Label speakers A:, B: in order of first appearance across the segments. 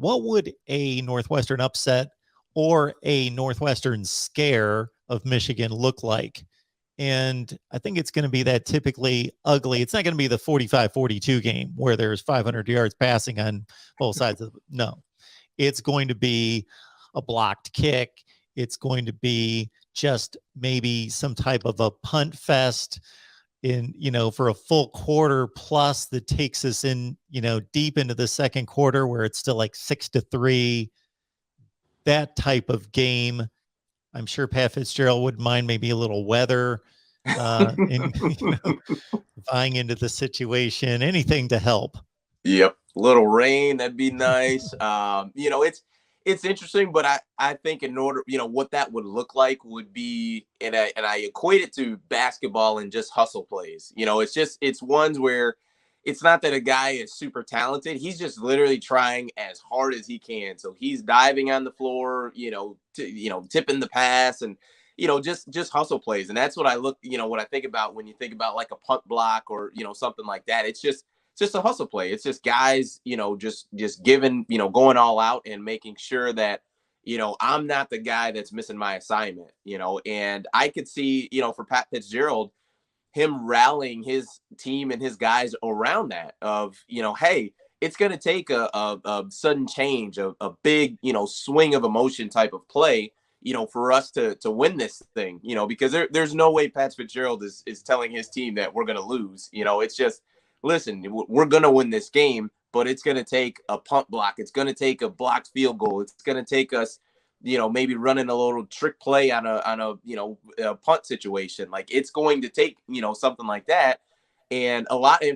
A: what would a Northwestern upset or a Northwestern scare of Michigan look like? And I think it's going to be that typically ugly. It's not going to be the 45-42 game where there's 500 yards passing on both sides of the, no. It's going to be a blocked kick. It's going to be just maybe some type of a punt fest in, for a full quarter plus that takes us in, deep into the second quarter where it's still like 6-3, that type of game. I'm sure Pat Fitzgerald wouldn't mind maybe a little weather and vying into the situation, anything to help.
B: Yep. Little rain, that'd be nice. It's interesting, but I think in order, what that would look like would be, and I equate it to basketball and just hustle plays. It's ones where it's not that a guy is super talented. He's just literally trying as hard as he can. So he's diving on the floor, tipping the pass and, just hustle plays. And that's what I what I think about when you think about like a punt block or, something like that. It's just a hustle play. It's just guys, just giving, going all out and making sure that, I'm not the guy that's missing my assignment, and I could see, for Pat Fitzgerald, him rallying his team and his guys around that of, hey, it's going to take a sudden change, a big, swing of emotion type of play, for us to win this thing, because there's no way Pat Fitzgerald is telling his team that we're going to lose. It's just, listen, we're going to win this game, but it's going to take a punt block. It's going to take a blocked field goal. It's going to take us, maybe running a little trick play on a punt situation. Like it's going to take, something like that. And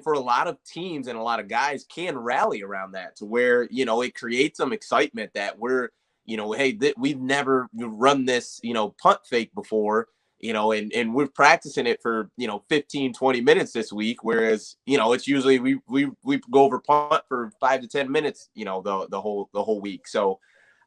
B: for a lot of teams and a lot of guys can rally around that to where, it creates some excitement that we're, hey, we've never run this, punt fake before, and we're practicing it for, 15, 20 minutes this week. Whereas, it's usually we go over punt for 5 to 10 minutes, the whole week. So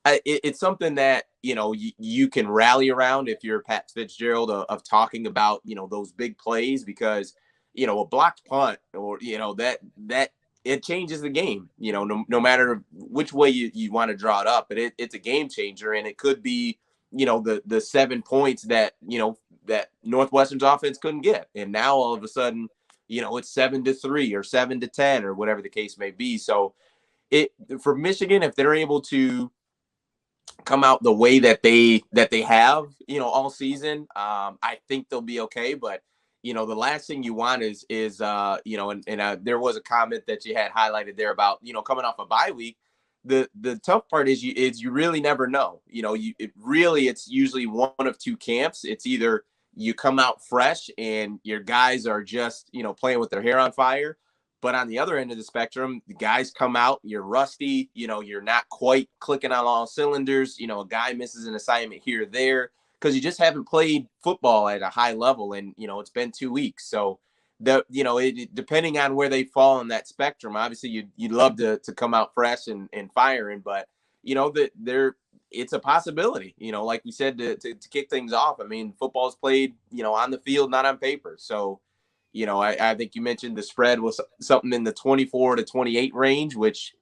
B: it's something that, you can rally around if you're Pat Fitzgerald of talking about, those big plays, because, a blocked punt or, that it changes the game, no matter which way you want to draw it up, but it's a game changer. And it could be, the 7 points that, that Northwestern's offense couldn't get. And now all of a sudden, it's 7-3 or 7-10 or whatever the case may be. So for Michigan, if they're able to come out the way that they have, all season, I think they'll be okay. But, the last thing you want is there was a comment that you had highlighted there about, coming off a bye week. The tough part is you really never know. It's usually one of two camps. It's either you come out fresh and your guys are just, playing with their hair on fire. But on the other end of the spectrum, the guys come out, you're rusty, you're not quite clicking on all cylinders. A guy misses an assignment here or there because you just haven't played football at a high level. And, it's been 2 weeks. So depending on where they fall in that spectrum, obviously you'd love to come out fresh and firing, but it's a possibility, like we said, to kick things off. I mean, football is played, on the field, not on paper. So, I think you mentioned the spread was something in the 24-28 range, which,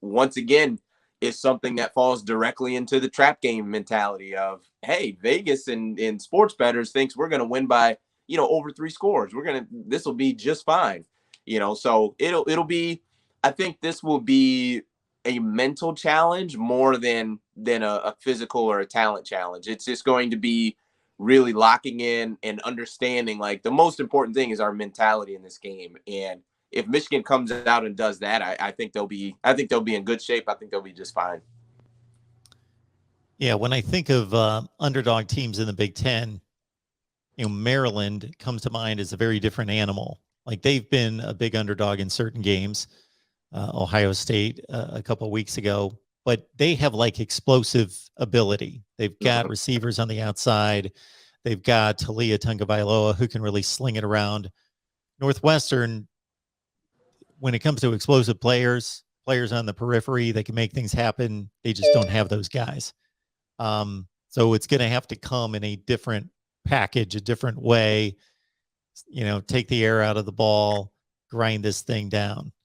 B: once again, is something that falls directly into the trap game mentality of, hey, Vegas and sports bettors thinks we're going to win by, over 3 scores. This will be just fine. So it'll be, I think this will be a mental challenge more than a physical or a talent challenge. It's just going to be really locking in and understanding, like, the most important thing is our mentality in this game. And if Michigan comes out and does that, I think they'll be in good shape. I think they'll be just fine.
A: Yeah. When I think of underdog teams in the Big Ten, Maryland comes to mind as a very different animal. Like, they've been a big underdog in certain games, Ohio State a couple of weeks ago, but they have like explosive ability. They've got receivers on the outside. They've got Talia Tagovailoa who can really sling it around. Northwestern, when it comes to explosive players on the periphery that can make things happen, they just don't have those guys. So it's going to have to come in a different package, a different way, take the air out of the ball, grind this thing down.